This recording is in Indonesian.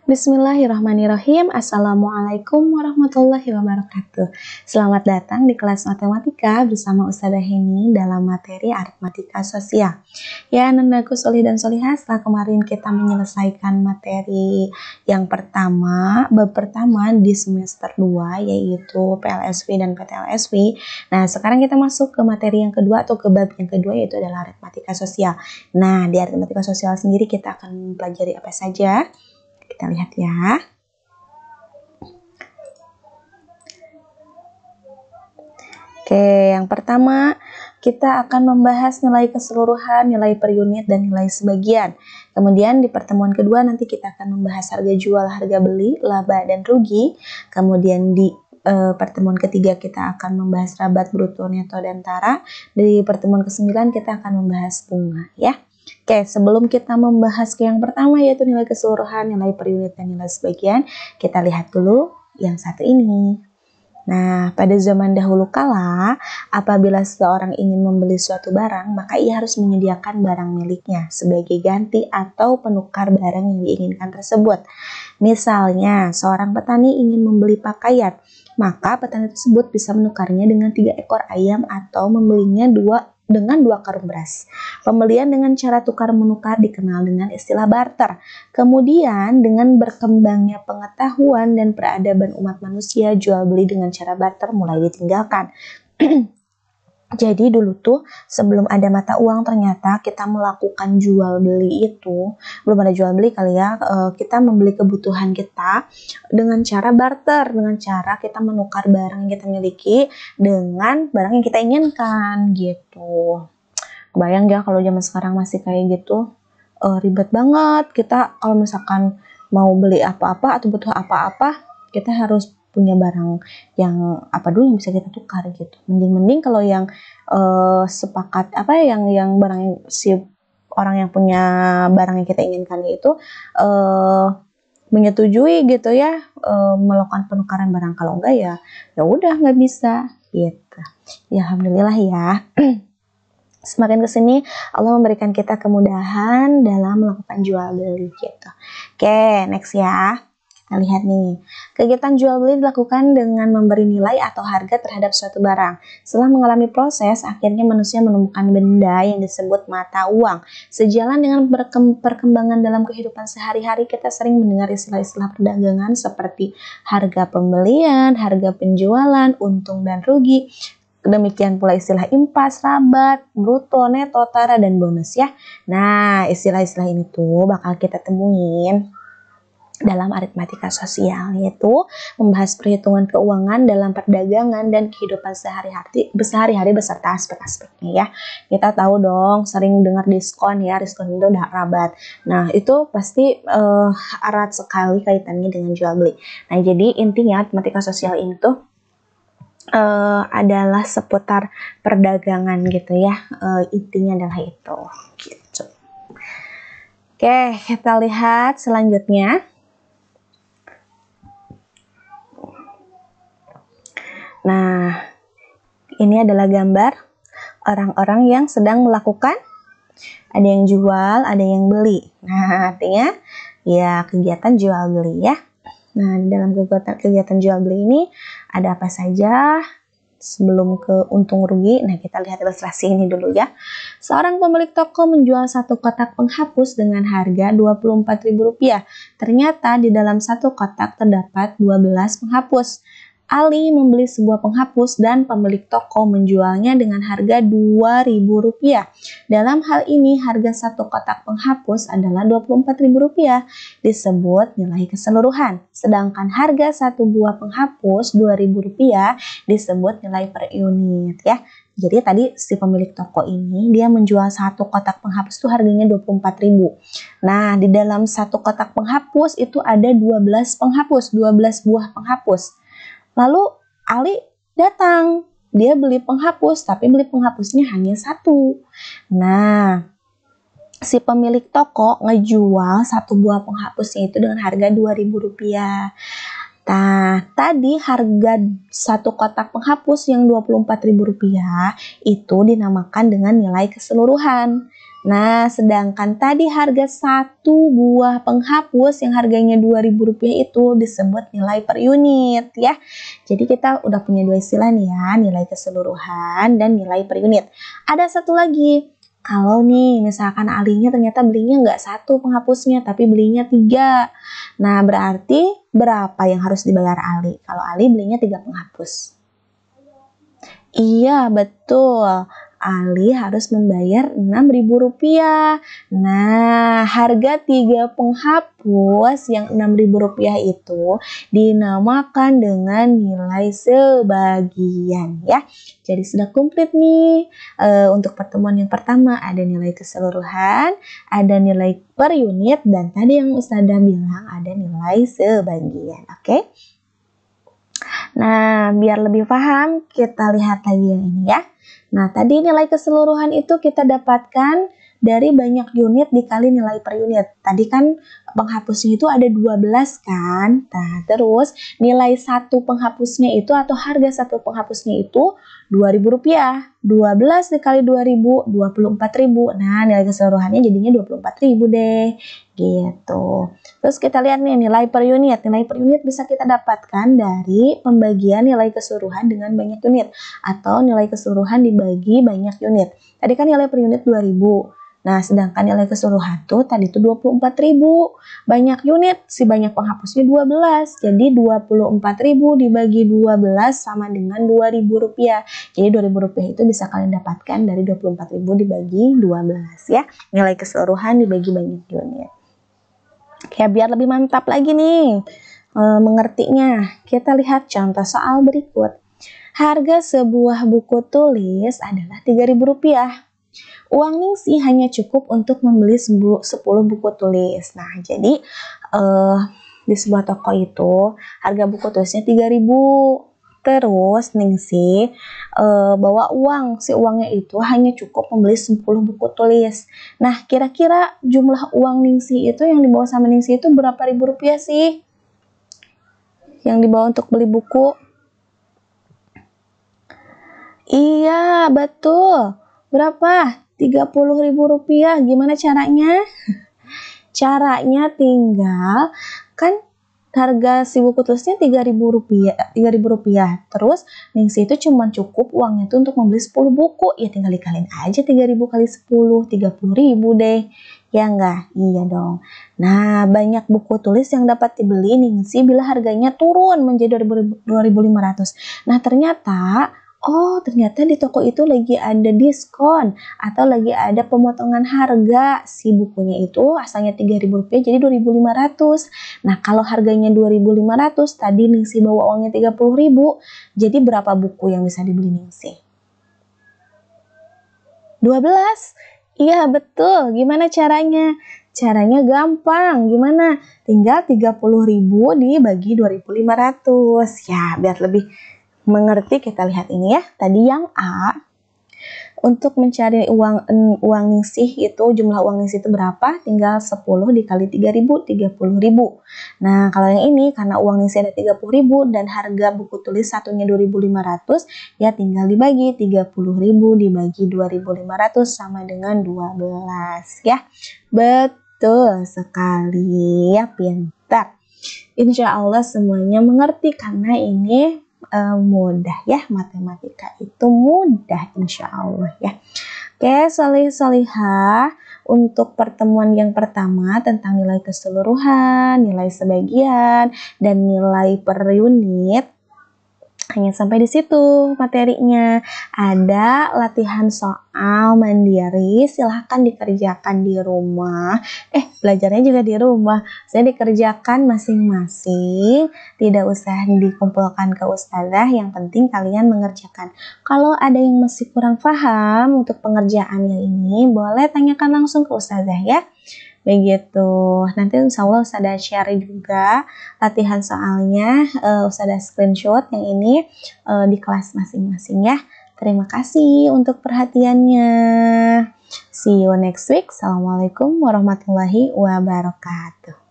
Bismillahirrahmanirrahim. Assalamualaikum warahmatullahi wabarakatuh. Selamat datang di kelas matematika bersama Ustazah Heni dalam materi aritmatika sosial. Ya, Nandaku solih dan solihah, setelah kemarin kita menyelesaikan materi yang pertama, bab pertama di semester 2, yaitu PLSV dan PTLSV. Nah, sekarang kita masuk ke materi yang kedua atau ke bab yang kedua, yaitu adalah aritmatika sosial. Nah, di aritmatika sosial sendiri kita akan mempelajari apa saja? Kita lihat ya. Oke, yang pertama kita akan membahas nilai keseluruhan, nilai per unit, dan nilai sebagian. Kemudian di pertemuan kedua nanti kita akan membahas harga jual, harga beli, laba, dan rugi. Kemudian di pertemuan ketiga kita akan membahas rabat, bruto, neto, dan tara. Di pertemuan ke-9 kita akan membahas bunga ya. Oke, sebelum kita membahas ke yang pertama yaitu nilai keseluruhan, nilai per unit, dan nilai sebagian, kita lihat dulu yang satu ini. Nah, pada zaman dahulu kala, apabila seseorang ingin membeli suatu barang, maka ia harus menyediakan barang miliknya sebagai ganti atau penukar barang yang diinginkan tersebut. Misalnya, seorang petani ingin membeli pakaian, maka petani tersebut bisa menukarnya dengan 3 ekor ayam atau membelinya dengan 2 karung beras. Pembelian dengan cara tukar-menukar dikenal dengan istilah barter. Kemudian dengan berkembangnya pengetahuan dan peradaban umat manusia, jual beli dengan cara barter mulai ditinggalkan. Jadi dulu tuh sebelum ada mata uang ternyata kita melakukan jual beli itu, belum ada jual beli kali ya, kita membeli kebutuhan kita dengan cara barter, dengan cara kita menukar barang yang kita miliki dengan barang yang kita inginkan gitu. Kebayang ya kalau zaman sekarang masih kayak gitu, ribet banget. Kita kalau misalkan mau beli apa-apa atau butuh apa-apa, kita harus punya barang yang apa dulu yang bisa kita tukar gitu. Mending kalau yang sepakat apa yang barang si orang yang punya barang yang kita inginkan itu menyetujui gitu ya, melakukan penukaran barang. Kalau enggak ya udah nggak bisa gitu. Ya alhamdulillah ya. Semakin kesini Allah memberikan kita kemudahan dalam melakukan jual beli gitu. Oke, next ya. Kita lihat nih, kegiatan jual beli dilakukan dengan memberi nilai atau harga terhadap suatu barang. Setelah mengalami proses, akhirnya manusia menemukan benda yang disebut mata uang. Sejalan dengan perkembangan dalam kehidupan sehari-hari, kita sering mendengar istilah-istilah perdagangan seperti harga pembelian, harga penjualan, untung dan rugi. Demikian pula istilah impas, rabat, bruto, neto, tara, dan bonus ya. Nah, istilah-istilah ini tuh bakal kita temuin dalam aritmatika sosial, yaitu membahas perhitungan keuangan dalam perdagangan dan kehidupan sehari-hari beserta aspek-aspeknya ya. Kita tahu dong, sering dengar diskon ya, diskon itu udah rabat. Nah, itu pasti erat sekali kaitannya dengan jual beli. Nah, jadi intinya aritmatika sosial ini tuh adalah seputar perdagangan gitu ya. Intinya adalah itu gitu. Oke, kita lihat selanjutnya. Nah, ini adalah gambar orang-orang yang sedang melakukan, ada yang jual, ada yang beli. Nah, artinya ya kegiatan jual beli ya. Nah, di dalam kegiatan jual beli ini ada apa saja? Sebelum ke untung rugi, nah kita lihat ilustrasi ini dulu ya. Seorang pemilik toko menjual satu kotak penghapus dengan harga Rp24.000. Ternyata di dalam satu kotak terdapat 12 penghapus. Ali membeli sebuah penghapus dan pemilik toko menjualnya dengan harga Rp2.000. Dalam hal ini harga satu kotak penghapus adalah Rp24.000, disebut nilai keseluruhan. Sedangkan harga satu buah penghapus Rp2.000 disebut nilai per unit ya. Jadi tadi si pemilik toko ini dia menjual satu kotak penghapus itu harganya Rp24.000. Nah, di dalam satu kotak penghapus itu ada 12 penghapus, 12 buah penghapus. Lalu Ali datang, dia beli penghapus, tapi beli penghapusnya hanya satu. Nah, si pemilik toko ngejual satu buah penghapusnya itu dengan harga Rp2.000. Nah, tadi harga satu kotak penghapus yang Rp24.000 itu dinamakan dengan nilai keseluruhan. Nah, sedangkan tadi harga satu buah penghapus yang harganya Rp2.000 itu disebut nilai per unit ya. Jadi kita udah punya dua istilah nih ya, nilai keseluruhan dan nilai per unit. Ada satu lagi, kalau nih misalkan Alinya ternyata belinya nggak satu penghapusnya, tapi belinya 3. Nah, berarti berapa yang harus dibayar Ali? Kalau Ali belinya 3 penghapus. Iya, betul. Ali harus membayar Rp6.000. Nah, harga 3 penghapus yang Rp6.000 itu dinamakan dengan nilai sebagian ya. Jadi sudah komplit nih. Untuk pertemuan yang pertama ada nilai keseluruhan, ada nilai per unit, dan tadi yang Ustazah bilang ada nilai sebagian. Oke? Nah, biar lebih paham, kita lihat lagi yang ini ya. Nah, tadi nilai keseluruhan itu kita dapatkan dari banyak unit dikali nilai per unit. Tadi kan penghapusnya itu ada 12 kan. Nah, terus nilai satu penghapusnya itu atau harga satu penghapusnya itu Rp2.000. 12 dikali 2.000, 24.000. Nah, nilai keseluruhannya jadinya 24.000 deh. Gitu. Terus kita lihat nih nilai per unit. Nilai per unit bisa kita dapatkan dari pembagian nilai keseluruhan dengan banyak unit atau nilai keseluruhan dibagi banyak unit. Tadi kan nilai per unit 2.000. Nah, sedangkan nilai keseluruhan tuh tadi tuh 24.000. Banyak unit, si banyak penghapusnya 12. Jadi 24.000 dibagi 12 sama dengan Rp2.000. Jadi Rp2.000 itu bisa kalian dapatkan dari 24.000 dibagi 12 ya. Nilai keseluruhan dibagi banyak unit. Kayak biar lebih mantap lagi nih mengertinya. Kita lihat contoh soal berikut. Harga sebuah buku tulis adalah Rp3.000. Uang Ningsih hanya cukup untuk membeli 10 buku tulis. Nah, jadi di sebuah toko itu harga buku tulisnya Rp3.000. Terus Ningsih bawa uang, si uangnya itu hanya cukup membeli 10 buku tulis. Nah, kira-kira jumlah uang Ningsih itu yang dibawa sama Ningsih itu berapa ribu rupiah sih? Yang dibawa untuk beli buku? Iya, betul. Berapa? Rp30.000. Gimana caranya? Caranya tinggal kan harga si buku tulisnya Rp3.000. Terus Ningsih itu cuma cukup uangnya itu untuk membeli 10 buku. Ya tinggal dikaliin aja 3.000 kali 10, 30.000 deh. Ya enggak? Iya dong. Nah, banyak buku tulis yang dapat dibeli Ningsih bila harganya turun menjadi 2.500. Nah, ternyata di toko itu lagi ada diskon atau lagi ada pemotongan harga. Si bukunya itu asalnya Rp3.000 jadi Rp2.500. Nah, kalau harganya Rp2.500, tadi Ningsih bawa uangnya Rp30.000. Jadi berapa buku yang bisa dibeli Ningsih? 12. Iya, betul. Gimana caranya? Caranya gampang. Gimana? Tinggal 30.000 dibagi 2.500. Ya, biar lebih mengerti kita lihat ini ya. Tadi yang A, untuk mencari uang Ningsih itu jumlah uang Ningsih itu berapa? Tinggal 10 dikali 3.000, 30.000. Nah, kalau yang ini karena uang Ningsih ada 30.000 dan harga buku tulis satunya 2.500, ya tinggal dibagi 30.000 dibagi 2.500 sama dengan 12 ya. Betul sekali ya, pintar. Insya Allah semuanya mengerti karena ini mudah ya, matematika itu mudah insya Allah ya. Oke, solih-solihah, untuk pertemuan yang pertama tentang nilai keseluruhan, nilai sebagian, dan nilai per unit hanya sampai di situ materinya. Ada latihan soal mandiri, silahkan dikerjakan di rumah. Belajarnya juga di rumah. Saya dikerjakan masing-masing, tidak usah dikumpulkan ke ustazah, yang penting kalian mengerjakan. Kalau ada yang masih kurang paham untuk pengerjaan yang ini, boleh tanyakan langsung ke ustazah ya. Begitu. Nanti insya Allah Ustazah share juga latihan soalnya, Ustazah screenshot yang ini di kelas masing-masing ya. Terima kasih untuk perhatiannya. See you next week. Assalamualaikum warahmatullahi wabarakatuh.